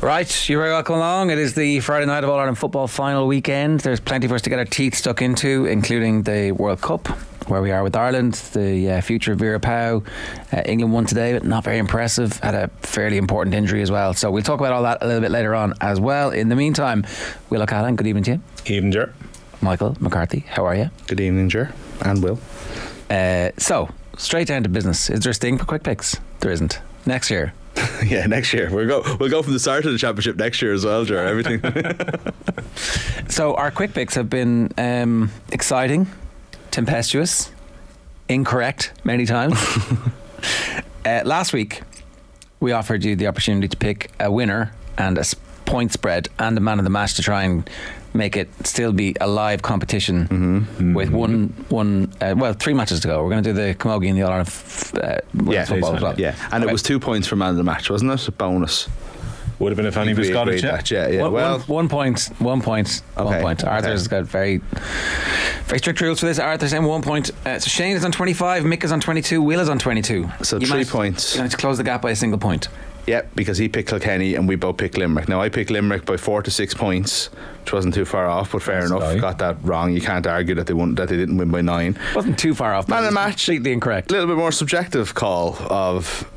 Right, you're very welcome along. It is the Friday night of All-Ireland football final weekend. There's plenty for us to get our teeth stuck into, including the World Cup, where we are with Ireland, the future of Vera Pauw. England won today, but not very impressive. Had a fairly important injury as well. So we'll talk about all that a little bit later on as well. In the meantime, Will O'Callaghan, good evening to you. Evening, Ger. Michael McCarthy, how are you? Good evening, Ger. And Will. So, straight down to business. Is there a sting for quick picks? There isn't. Next year. Yeah, next year. We'll go from the start of the championship next year as well, Ger. Everything. So our quick picks have been exciting, tempestuous, incorrect many times. Last week, we offered you the opportunity to pick a winner and a point spread and a man of the match to try and make it still be a live competition with well, 3 matches to go. We're going to do the Camogie and the All-Ireland football as well. Yeah, and it was 2 points for man of the match, wasn't it? A bonus. Would have been if any was Scottish. Yeah. One point. Arthur's got very strict rules for this. Arthur's saying 1 point. So Shane is on 25, Mick is on 22, Will is on 22. So 3 points. You have to close the gap by a single point. Yeah, because he picked Kilkenny and we both picked Limerick. Now I picked Limerick by 4 to 6 points, which wasn't too far off, but fair enough. Got that wrong. You can't argue that they didn't win by 9. Wasn't too far off. Man of the match, completely incorrect. A little bit more subjective call of.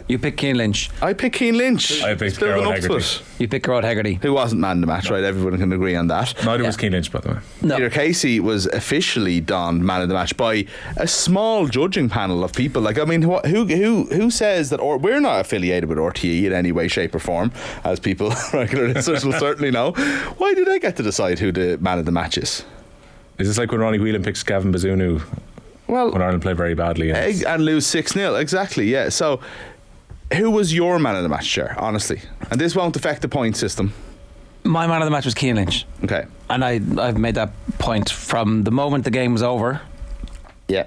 You picked Cian Lynch. I picked Cian Lynch. I picked Gerard Hegarty. You picked Gerard Hegarty, who wasn't man of the match, right? Everyone can agree on that. Neither was Cian Lynch, by the way. No. Peter Casey was officially donned man of the match by a small judging panel of people. Like, I mean, who says that? Or we're not affiliated with RTE in any way, shape, or form, as people regular listeners will certainly know. Why do they get to decide who the man of the match is? Is this like when Ronnie Whelan picks Gavin Bazunu? Well, when Ireland play very badly and lose 6-0, exactly. Yeah. So, who was your man of the match, Ger? Honestly, and this won't affect the point system. My man of the match was Cian Lynch. Okay, and I've made that point from the moment the game was over. Yeah.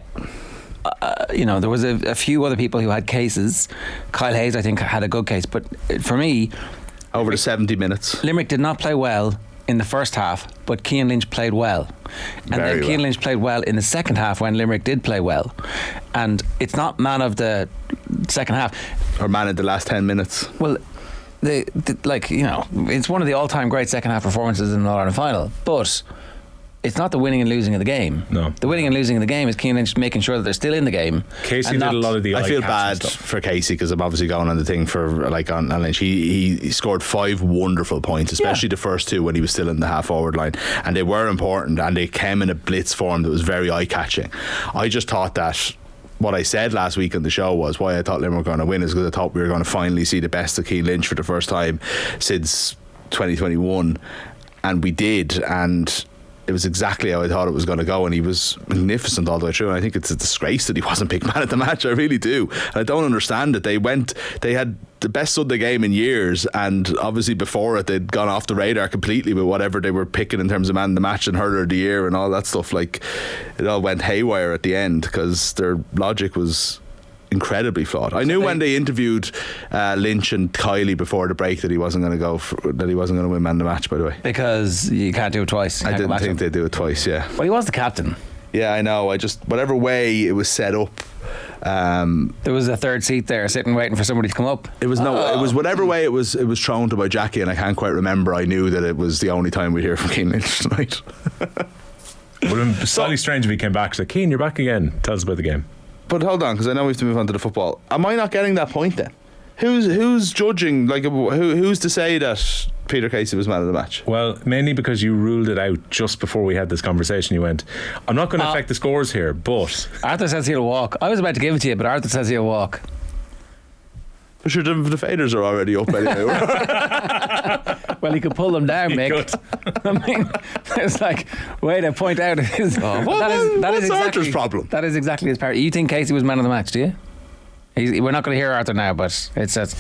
There was a few other people who had cases. Kyle Hayes, I think, had a good case, but for me, over the 70 minutes, Limerick did not play well in the first half, but Cian Lynch played well. And very then Cian Lynch played well in the second half when Limerick did play well. And it's not man of the second half. Or man of the last 10 minutes. Well, it's one of the all-time great second half performances in the All-Ireland final. But it's not the winning and losing of the game. No. The winning and losing of the game is Cian Lynch making sure that they're still in the game. Casey did a lot of the I feel bad for Casey because I'm obviously going on the thing for on Lynch. He scored 5 wonderful points, especially the first 2 when he was still in the half forward line, and they were important and they came in a blitz form that was very eye-catching. I just thought that what I said last week on the show was why I thought Limerick were going to win is because I thought we were going to finally see the best of Cian Lynch for the first time since 2021, and we did, and it was exactly how I thought it was going to go, and he was magnificent all the way through. And I think it's a disgrace that he wasn't picked man of the match. I really do. And I don't understand it. They had the best Sunday game in years, and obviously before it they'd gone off the radar completely with whatever they were picking in terms of man of the match and hurler of the year and all that stuff. Like, it all went haywire at the end because their logic was incredibly flawed. I knew when they interviewed Lynch and Kiley before the break that he wasn't going to win man of the match, by the way, because you can't do it twice. I didn't think they'd do it twice. Yeah, well, he was the captain. Yeah, I know. I just, whatever way it was set up, there was a third seat there sitting waiting for somebody to come up. It was it was whatever way it was thrown to by Jackie, and I can't quite remember. I knew that it was the only time we'd hear from Cian Lynch tonight. It would have been slightly strange if he came back and said, Cian, you're back again, tell us about the game. But hold on, because I know we have to move on to the football. Am I not getting that point then? Who's judging? Like, who's to say that Peter Casey was man of the match? Well, mainly because you ruled it out just before we had this conversation. You went, I'm not going to affect the scores here, but Arthur says he'll walk. I was about to give it to you, but Arthur says he'll walk. I'm sure the faders are already up anyway. Well, he could pull them down, Mick. I mean, it's like, way to point out his. What's Arthur's problem? That is exactly his part. You think Casey was man of the match, do you? We're not going to hear Arthur now, but it says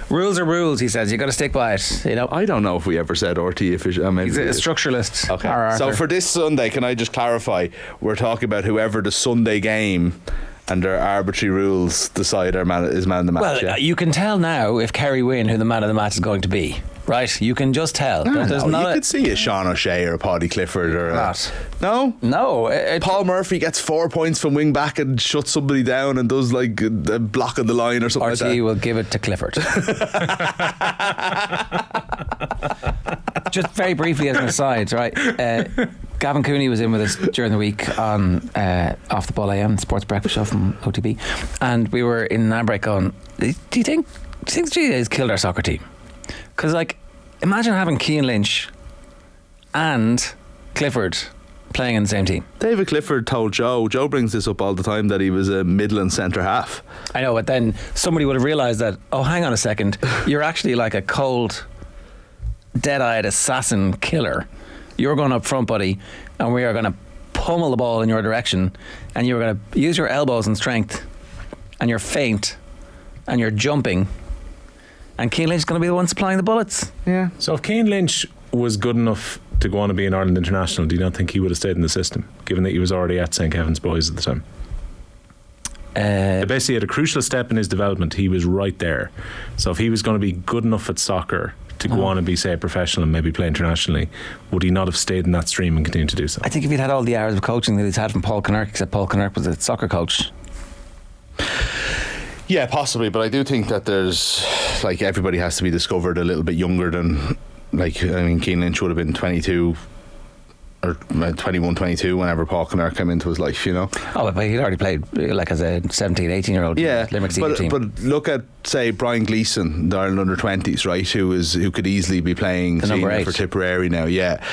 rules are rules. He says you got to stick by it. You know. I don't know if we ever said RT official. He's a structuralist. Okay. So for this Sunday, can I just clarify? We're talking about whoever the Sunday game and their arbitrary rules decide is man of the match. Well, you can tell now if Kerry win who the man of the match is going to be. Right, you can just tell. There's You not could see a Sean O'Shea or a Paddy Clifford or Not. No. Paul Murphy gets 4 points from wing back and shuts somebody down and does like a block of the line or something like that. RT will give it to Clifford. Just very briefly as an aside, right? Gavin Cooney was in with us during the week on Off the Ball AM, Sports Breakfast Show from OTB, and we were in an break going, do you think the GAA's killed our soccer team? Because, like, imagine having Cian Lynch and Clifford playing in the same team. David Clifford told Joe brings this up all the time, that he was a Midland centre half. I know, but then somebody would have realised that, oh, hang on a second, you're actually like a cold, dead-eyed assassin killer. You're going up front, buddy, and we are going to pummel the ball in your direction, and you're going to use your elbows and strength, and your feint, and your jumping, and Cian Lynch is going to be the one supplying the bullets. Yeah. So if Cian Lynch was good enough to go on and be an Ireland international, do you not think he would have stayed in the system, given that he was already at St. Kevin's Boys at the time? Basically, at a crucial step in his development, he was right there. So if he was going to be good enough at soccer to go on and be, say, a professional and maybe play internationally, would he not have stayed in that stream and continued to do so? I think if he'd had all the hours of coaching that he's had from Paul Kinnerk, except Paul Kinnerk was a soccer coach. Yeah, possibly, but I do think that there's, like, everybody has to be discovered a little bit younger than, like, I mean, Cian Lynch would have been 22 or 21, 22 whenever Paul Kinnerk came into his life, you know. Oh, but he'd already played like as a 17, 18-year-old. Yeah, Limerick senior team. but look at, say, Brian Gleeson, the Ireland under-20s, right, who could easily be playing the number 8 for Tipperary now. Yeah,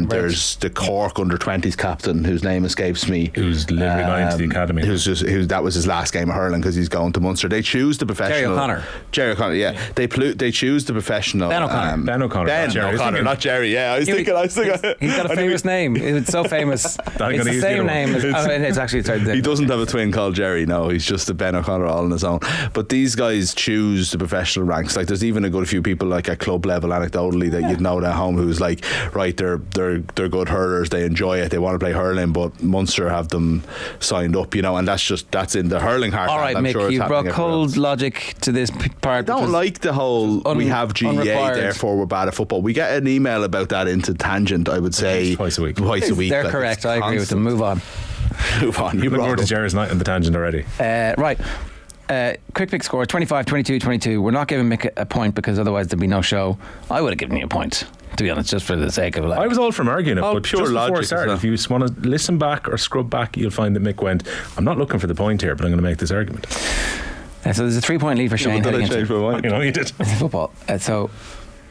there's the Cork under-20s captain whose name escapes me, who's literally going into the academy. That was his last game of hurling because he's going to Munster. They choose the professional. Jerry O'Connor. Yeah, they choose the professional. Ben O'Connor, not Jerry. Yeah, I was thinking. He's got a famous name. It's so famous. It's the same name. It's actually. He doesn't have a twin called Jerry. No, he's just a Ben O'Connor all on his own. But these guys choose the professional ranks. Like, there's even a good few people, like at club level, anecdotally, that you'd know at home, who's like, right, they're good hurlers, they enjoy it, they want to play hurling, but Munster have them signed up, you know, and that's in the hurling heart. All right, Mick, you brought cold logic to this part. I don't like the whole we have GAA, therefore we're bad at football. We get an email about that into Tangent, I would say twice a week. They're like, correct. I agree with them. Move on. Move on. You've been over to Ger's night on the Tangent already. Right. Quick pick score 25, 22, 22. We're not giving Mick a point because otherwise there'd be no show. I would have given you a point, to be honest, just for the sake of it. I was all from arguing it, but pure just logic. Before I start, if you want to listen back or scrub back, you'll find that Mick went, I'm not looking for the point here, but I'm going to make this argument. So there's a 3-point lead for Shane. You know you did. Football.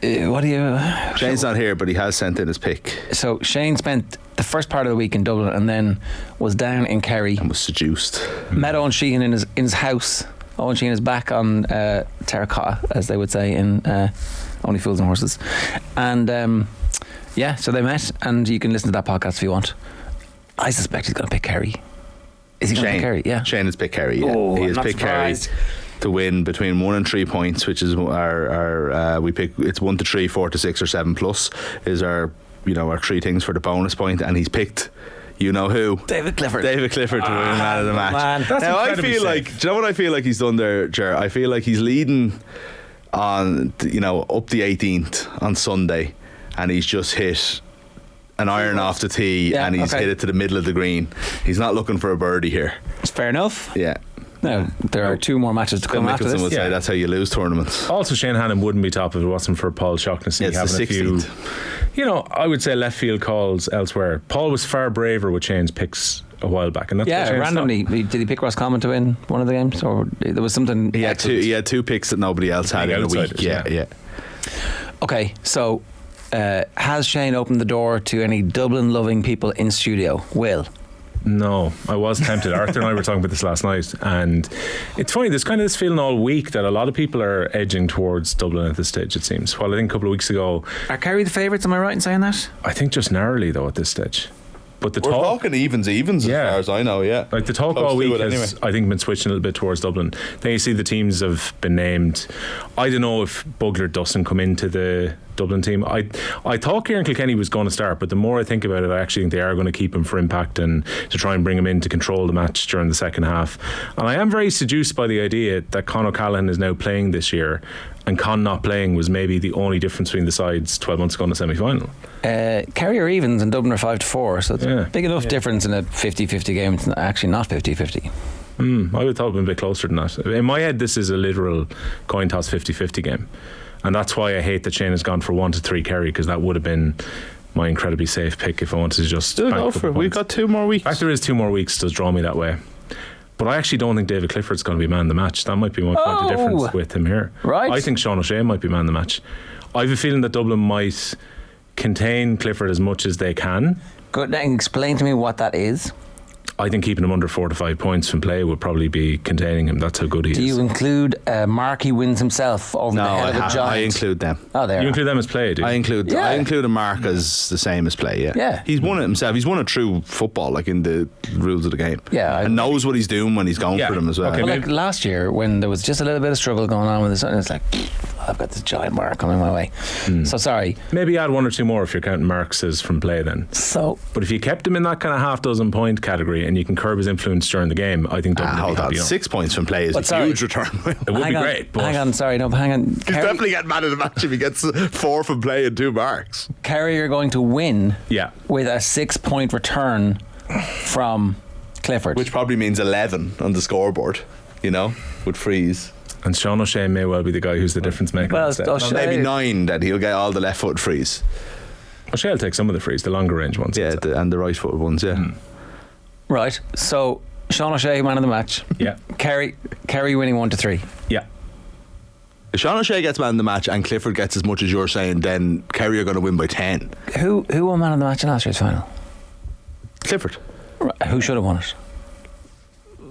What do you... Shane's not here, but he has sent in his pick. So Shane spent the first part of the week in Dublin and then was down in Kerry and was seduced. Met Owen Sheehan in his house. Owen Sheehan is back on terracotta, as they would say in Only Fools and Horses. And so they met, and you can listen to that podcast if you want. I suspect he's going to pick Kerry. Is he going to pick Kerry? Yeah. Shane has picked Kerry, yeah. Oh, he has picked Kerry to win between 1 and 3 points, which is our we pick, it's 1 to 3, 4 to 6 or 7 plus is our, you know, our 3 things for the bonus point, and he's picked, you know who? David Clifford to win man of the match. Man. That's now I feel safe. like, do you know what I feel like he's done there, Ger? I feel like he's leading on, you know, up the 18th on Sunday, and he's just hit an iron off the tee, and he's hit it to the middle of the green. He's not looking for a birdie here. It's fair enough. Yeah. No, there are 2 more matches to come after this. Would say that's how you lose tournaments. Also, Shane Hannon wouldn't be top if it wasn't for Paul Shaughnessy having a few, you know, I would say left field calls elsewhere. Paul was far braver with Shane's picks a while back, and that's randomly. Did he pick Roscommon to win one of the games, or there was something? He had 2 picks that nobody else had in a week. Yeah. Okay, so has Shane opened the door to any Dublin-loving people in studio? Will? No, I was tempted. Arthur and I were talking about this last night, and it's funny, there's kind of this feeling all week that a lot of people are edging towards Dublin at this stage, it seems. Well, I think a couple of weeks ago... Are Kerry the favourites, am I right in saying that? I think just narrowly, though, at this stage. But we're talking evens as far as I know, yeah. Like the talk Close all week has, I think, been switching a little bit towards Dublin. Then you see the teams have been named. I don't know if Bugler doesn't come into the Dublin team. I thought Kieran Kilkenny was going to start, but the more I think about it, I actually think they are going to keep him for impact and to try and bring him in to control the match during the second half. And I am very seduced by the idea that Con O'Callaghan is now playing this year, and Con not playing was maybe the only difference between the sides 12 months ago in the semi-final. Kerry are evens and Dublin are 5-4, so it's a big enough difference in a 50-50 game. It's actually not 50-50. I would have thought it would have been a bit closer than that. In my head, this is a literal coin toss 50-50 game. And that's why I hate that Shane has gone for 1-3 Kerry, because that would have been my incredibly safe pick if I wanted to just go for it. We've got 2 more weeks. The fact there is 2 more weeks does draw me that way. But I actually don't think David Clifford's going to be man of the match. That might be my point of difference with him here. Right. I think Sean O'Shea might be man of the match. I have a feeling that Dublin might contain Clifford as much as they can. Good. Now explain to me what that is. I think keeping him under 4 to 5 points from play would probably be containing him. That's how good he is. Do you include Marky wins himself over the head of a giant? I include them. Oh, there. You include them as play, do you? I include a mark as the same as play. Yeah. He's won it himself. He's won a true football, like in the rules of the game. Yeah, and knows what he's doing when he's going for them as well. Okay, like last year when there was just a little bit of struggle going on with the sun, it's like, I've got this giant mark coming my way. So sorry. Maybe add 1 or 2 more if you're counting marks as from play then. But if you kept him in that kind of half dozen point category and you can curb his influence during the game, I think Dublin would be happy. 6 points from play is a huge return. It would be great. But hang on. He's definitely getting man of the match if he gets 4 from play and 2 marks. Kerry are going to win with a 6-point return from Clifford, which probably means 11 on the scoreboard, with freeze. And Sean O'Shea may well be the guy who's the difference maker. Well, maybe 9 that he'll get all the left foot frees. O'Shea will take some of the frees, the longer range ones. Yeah, and the right foot ones, Right, so Sean O'Shea, man of the match. Yeah. Kerry winning 1-3. Yeah. If Sean O'Shea gets man of the match and Clifford gets as much as you're saying, then Kerry are going to win by 10. Who won man of the match in last year's final? Clifford. Right, who should have won it?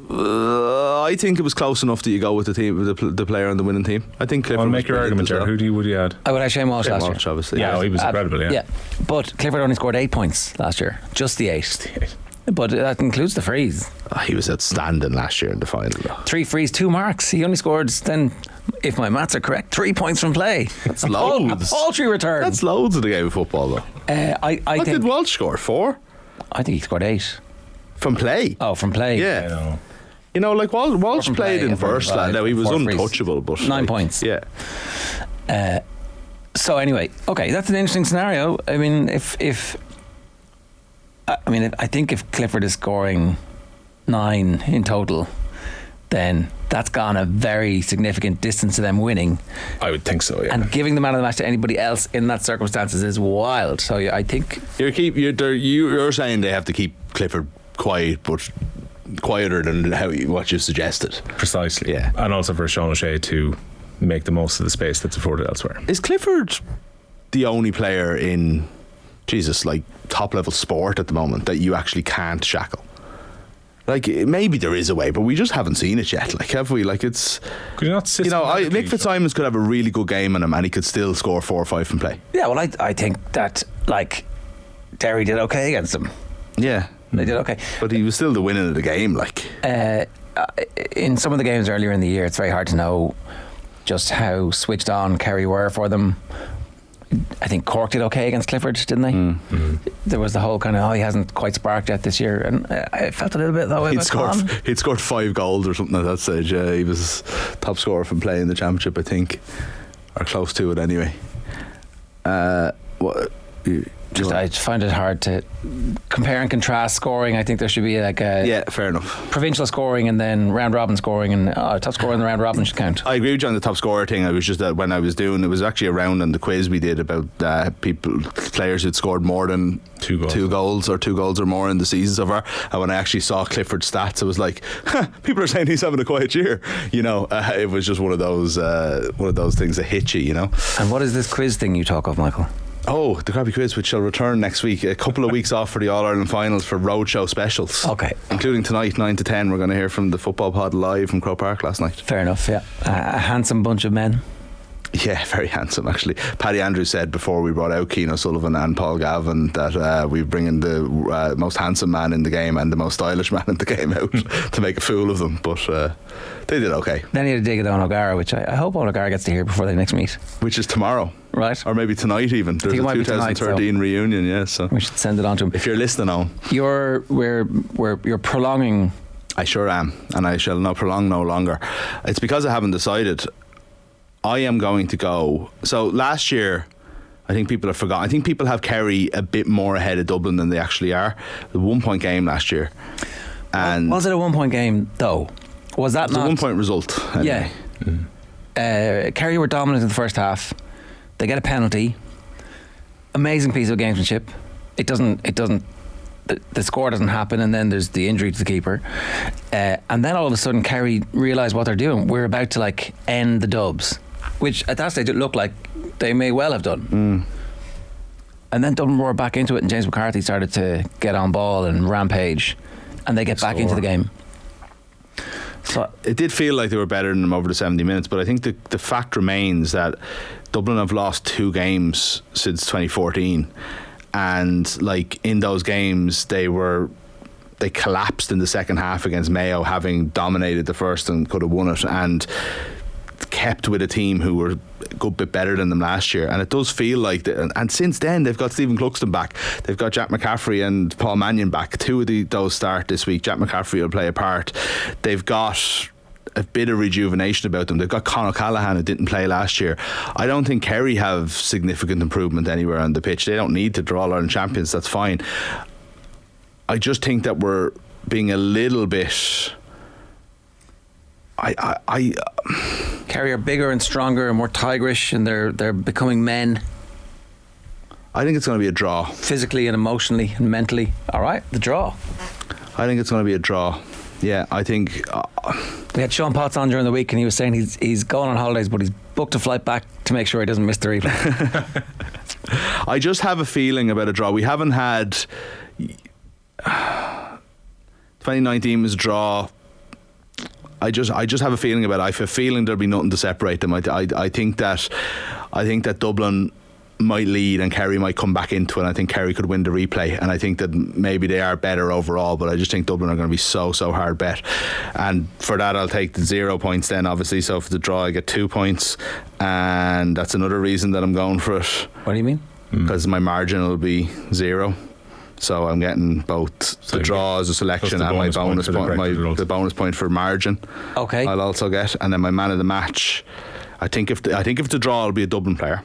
I think it was close enough that you go with the team, with the player on the winning team. I think Clifford. I'll make your argument, Ger. Who would you add? I would have Shane Walsh last year. Obviously. Yeah, he was incredible. Yeah, but Clifford only scored 8 points last year, just the 8. But that includes the frees. He was outstanding last year in the final, though. 3 frees, 2 marks. He only scored then, if my maths are correct, 3 points from play. That's loads. A paltry return. That's loads of the game of football, though. I what think did Walsh score? 4? I think he scored 8 from play. Oh, from play. Yeah. Like Walsh played in first. Now he was untouchable, but 9 points. Yeah. So anyway, okay, that's an interesting scenario. I mean, I think if Clifford is scoring 9 in total, then that's gone a very significant distance to them winning. I would think so, yeah. And giving the man of the match to anybody else in that circumstances is wild. So I think you're saying they have to keep Clifford quiet, but quieter than what you suggested. Precisely. Yeah. And also for Sean O'Shea to make the most of the space that's afforded elsewhere. Is Clifford the only player in top level sport at the moment that you actually can't shackle? Maybe there is a way, but we just haven't seen it yet. Have we? It's could you not Nick Fitzsimons could have a really good game on him and he could still score 4 or 5 from play. Yeah, well, I think that Derry did okay against him. Yeah, they did okay, but he was still the winner of the game. In some of the games earlier in the year, it's very hard to know just how switched on Kerry were for them. I think Cork did okay against Clifford, didn't they? Mm-hmm. There was the whole kind of, he hasn't quite sparked yet this year, and I felt a little bit that way. He'd scored 5 goals or something at that stage. He was top scorer from playing the championship, I think, or close to it anyway. I find it hard to compare and contrast scoring. I think there should be fair enough, provincial scoring and then round robin scoring, and top scorer in the round robin should count. I agree with you on the top scorer thing. I was just when I was doing, it was actually a round on the quiz we did about players who'd scored more than 2 goals or more in the season so far. And when I actually saw Clifford's stats, I was like, people are saying he's having a quiet year. It was just one of those things that hit you. And what is this quiz thing you talk of, Michael? Oh, the Crappy Quiz, which shall return next week. A couple of weeks off for the All-Ireland finals for roadshow specials. Okay. Including tonight, 9 to 10. We're going to hear from the football pod live from Croke Park last night. Fair enough, yeah. A handsome bunch of men. Yeah, very handsome actually. Paddy Andrews said before we brought out Keane O'Sullivan and Paul Gavin that we bring in the most handsome man in the game and the most stylish man in the game out to make a fool of them, but they did okay. Then he had to dig it on O'Gara, which I hope O'Gara gets to hear before they next meet. Which is tomorrow. Right. Or maybe tonight even. There's a 2013 reunion, yeah. So we should send it on to him. If you're listening on. You're prolonging. I sure am, and I shall not prolong no longer. It's because I haven't decided. I am going to go. So last year, I think people have forgotten. I think people have Kerry a bit more ahead of Dublin than they actually are. The 1 point game last year. And was it a 1 point game though? Was that not a 1 point result? Anyway. Yeah. Kerry were dominant in the first half. They get a penalty. Amazing piece of gamesmanship. It doesn't. The score doesn't happen, and then there's the injury to the keeper, and then all of a sudden Kerry realise what they're doing. We're about to end the Dubs, which at that stage it looked like they may well have done. And then Dublin were back into it, and James McCarthy started to get on ball and rampage, and they get back into the game. So it did feel like they were better than them over the 70 minutes, but I think the fact remains that Dublin have lost 2 games since 2014. And in those games they collapsed in the second half against Mayo, having dominated the first and could have won it, and kept with a team who were a good bit better than them last year. And it does feel like and since then they've got Stephen Cluxton back, they've got Jack McCaffrey and Paul Mannion back. 2 of those start this week. Jack McCaffrey will play a part. They've got a bit of rejuvenation about them. They've got Con O'Callaghan, who didn't play last year. I don't think Kerry have significant improvement anywhere on the pitch. They don't need to draw Ireland champions, that's fine. I just think that we're being a little bit Kerry are bigger and stronger and more tigerish, and they're becoming men. I think it's going to be a draw. Physically and emotionally and mentally. All right, the draw. I think it's going to be a draw. Yeah, I think we had Sean Potts on during the week, and he was saying he's going on holidays, but he's booked a flight back to make sure he doesn't miss the replay. I just have a feeling about a draw. We haven't had 2019 was a draw. I just have a feeling about it. I have a feeling there'll be nothing to separate them. I think that Dublin might lead and Kerry might come back into it. I think Kerry could win the replay, and I think that maybe they are better overall, but I just think Dublin are going to be so hard bet, and for that I'll take the 0 points then, obviously. So for the draw I get 2 points, and that's another reason that I'm going for it. What do you mean? Because my margin will be 0, so I'm getting both the draw as a selection and my bonus point, the bonus point for margin. Okay, I'll also get, and then my man of the match. I think if the draw will be a Dublin player.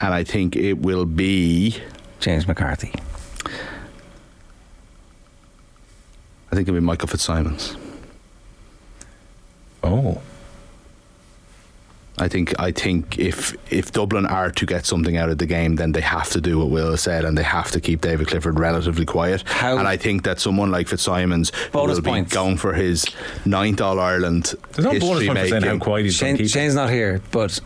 And I think it will be James McCarthy. I think it'll be Michael Fitzsimons. Oh. I think if Dublin are to get something out of the game, then they have to do what Will has said, and they have to keep David Clifford relatively quiet. And I think that someone like Fitzsimons will be going for his 9th All-Ireland. There's no bonus point for saying how quiet he's going to keep. Shane's not here, but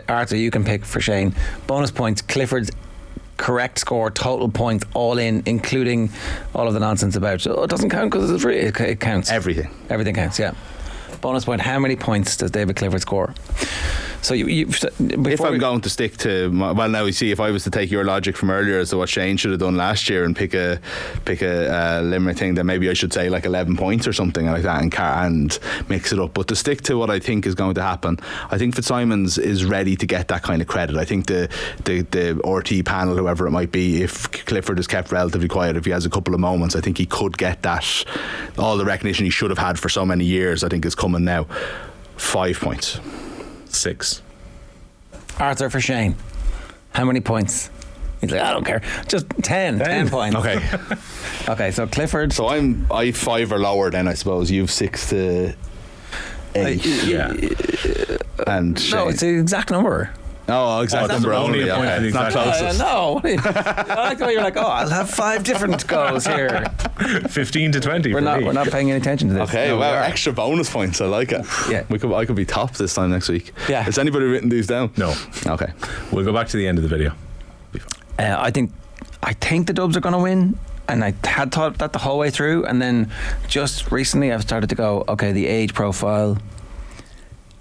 Arthur, you can pick for Shane. Bonus points, Clifford's correct score, total points, all in, including all of the nonsense about it doesn't count because it's free. It counts. Everything counts, yeah. Bonus point, how many points does David Clifford score? So if I'm going to stick to now we see, if I was to take your logic from earlier as to what Shane should have done last year and pick a Limerick thing, then maybe I should say 11 points or something like that and mix it up. But to stick to what I think is going to happen, I think Fitzsimons is ready to get that kind of credit. I think the RT panel, whoever it might be, if Clifford is kept relatively quiet, if he has a couple of moments, I think he could get that, all the recognition he should have had for so many years, I think is coming now. 5 points. 6. Arthur for Shane. How many points? He's like, I don't care. Just 10 points. Okay. Okay, so Clifford. So I 5 or lower then, I suppose. You've 6 to 8. Yeah. And Shane. No, it's the exact number. Oh, exact number only. Okay. It's not closest. No. I like the way you're like, I'll have 5 different goals here. 15 to 20. We're not paying any attention to this. Okay, extra bonus points. I like it. Yeah. I could be top this time next week. Yeah. Has anybody written these down? No. Okay. We'll go back to the end of the video. I think the Dubs are going to win, and I had thought that the whole way through, and then just recently I've started to go, okay, the age profile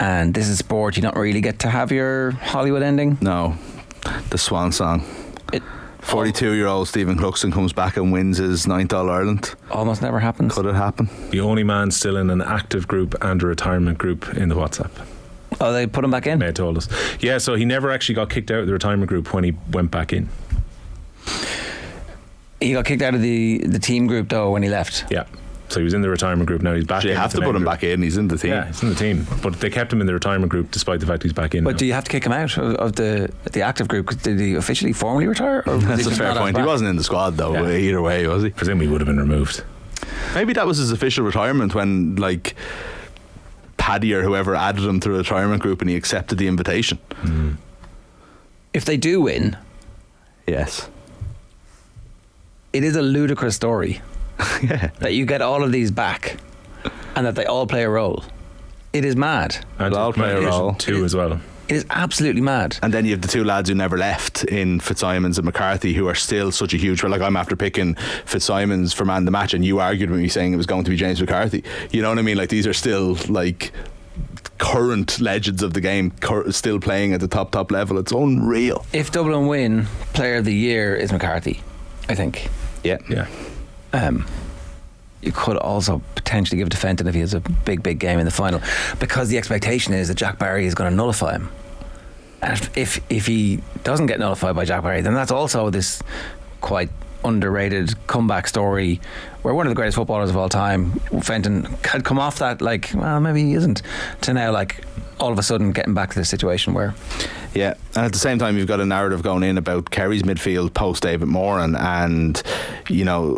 and this is sport. You don't really get to have your Hollywood ending. No, the swan song. 42-year-old Stephen Cluxton comes back and wins his 9th All-Ireland. Almost never happens. Could it happen? The only man still in an active group and a retirement group in the WhatsApp. Oh, they put him back in? May told us. Yeah, so he never actually got kicked out of the retirement group when he went back in. He got kicked out of the team group though when he left. Yeah. So he was in the retirement group. Now he's back. So you have to put him back in. He's in the team. Yeah, he's in the team. But they kept him in the retirement group despite the fact he's back in. But now. do you have to kick him out of the active group? Did he officially formally retire? Or That's a fair point. He wasn't in the squad though. Yeah. Either way, was he? Presumably he would have been removed. Maybe that was his official retirement when like Paddy or whoever added him to the retirement group and he accepted the invitation. If they do win, yes, it is a ludicrous story. yeah. That you get all of these back and that they all play a role. It is mad. And They'll all play a role too as well. It is absolutely mad. And then you have the two lads who never left in Fitzsimons and McCarthy, who are still such a huge. Like, I'm after picking Fitzsimons for man of the match, and you argued with me saying it was going to be James McCarthy. You know what I mean? Like, these are still like current legends of the game, still playing at the top level. It's unreal. If Dublin win, Player of the Year is McCarthy, I think. Yeah. You could also potentially give it to Fenton if he has a big game in the final, because the expectation is that Jack Barry is going to nullify him. And if he doesn't get nullified by Jack Barry, then that's also this quite underrated comeback story where one of the greatest footballers of all time, Fenton, had come off that like, well, maybe he isn't, to now like all of a sudden getting back to the situation where... Yeah, and at the same time you've got a narrative going in about Kerry's midfield post David Moran, and you know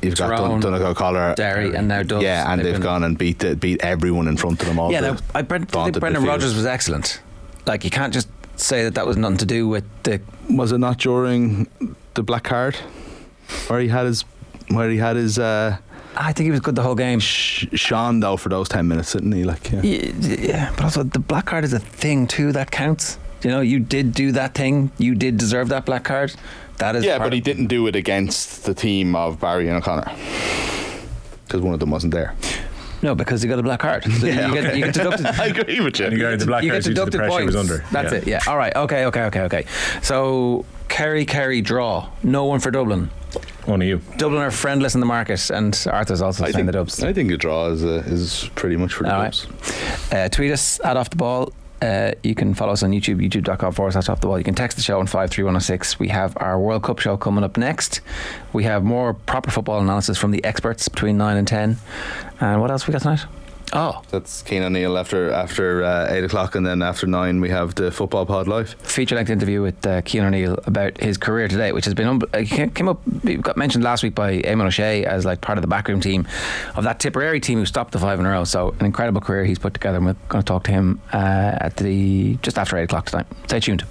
you've got Donegal, O'Callaghan, Derry, and now Dubs. Yeah, and they've gone and beat everyone in front of them all. Yeah, I think Brendan Rodgers was excellent. Like, you can't just say that was nothing to do with the... Was it not during the black card where he had his I think he was good the whole game. Sean though for those 10 minutes, didn't he? Like, yeah, but also the black card is a thing too that counts. You know, you did do that thing. You did deserve that black card. That is. Yeah, but he didn't do it against the team of Barry and O'Connor because one of them wasn't there. No, because he got a black card. So yeah, you get deducted. I agree with you. And you got the black card due to the pressure points. was under. That's it. Yeah. All right. Okay. So Kerry draw. No one for Dublin. Only you. Dublin are friendless in the market, and Arthur's also saying the Dubs. I think a draw is pretty much for the Dubs. Right. Tweet us at Off the Ball. You can follow us on YouTube, youtube.com/Off the Ball. You can text the show on 53106. We have our World Cup show coming up next. We have more proper football analysis from the experts between 9 and 10. And what else we got tonight? Oh, that's Cian O'Neill after 8 o'clock, and then after 9 we have the Football Pod Live. Feature-length interview with Cian O'Neill about his career today, which has been got mentioned last week by Eamon O'Shea as like part of the backroom team of that Tipperary team who stopped the 5 in a row. So an incredible career he's put together, and we're going to talk to him just after 8 o'clock tonight. Stay tuned.